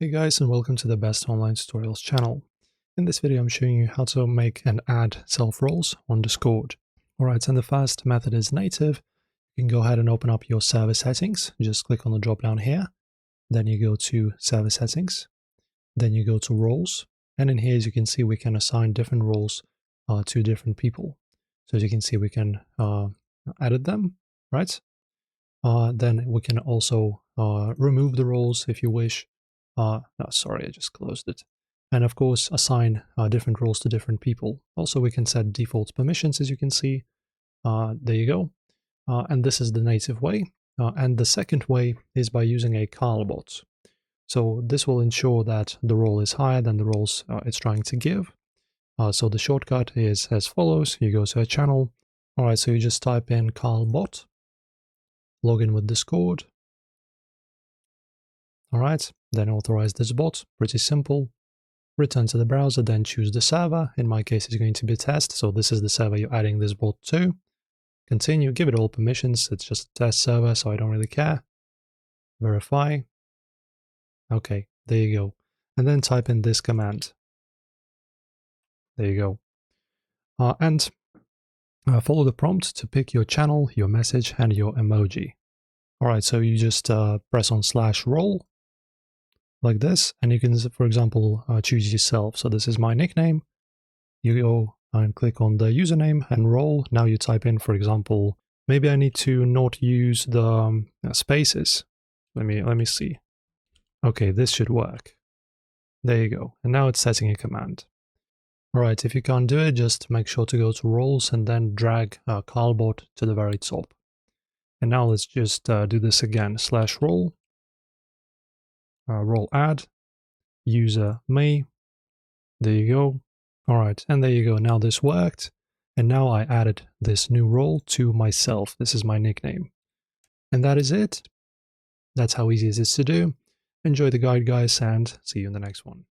Hey guys, and welcome to the Best Online Tutorials channel. In this video I'm showing you how to make and add self-roles on Discord. Alright, and the first method is native. You can go ahead and open up your server settings. Just click on the drop down here. Then you go to server settings. Then you go to roles. And in here, as you can see, we can assign different roles to different people. So as you can see, we can edit them, right? Then we can also remove the roles if you wish. No, sorry, I just closed it. And of course, assign different roles to different people. Also, we can set default permissions, as you can see. There you go. And this is the native way. And the second way is by using a CarlBot. So this will ensure that the role is higher than the roles it's trying to give. So the shortcut is as follows. You go to a channel. All right, so you just type in CarlBot, log in with Discord. All right, then authorize this bot, pretty simple. Return to the browser, then choose the server. In my case, it's going to be test, so this is the server you're adding this bot to. Continue, give it all permissions, it's just a test server, so I don't really care. Verify. Okay, there you go. And then type in this command. There you go. And follow the prompt to pick your channel, your message, and your emoji. All right, so you just press on /role. Like this, and you can, for example, choose yourself. So this is my nickname. You go and click on the username and role. Now you type in, for example, maybe I need to not use the spaces. Let me see. Okay, this should work. There you go. And now it's setting a command. All right, if you can't do it, just make sure to go to roles and then drag CarlBot to the very top. And now let's just do this again. /role. Role add, user me. There you go. All right, and there you go. Now this worked. And now I added this new role to myself. This is my nickname. And that is it. That's how easy it is to do. Enjoy the guide, guys, and see you in the next one.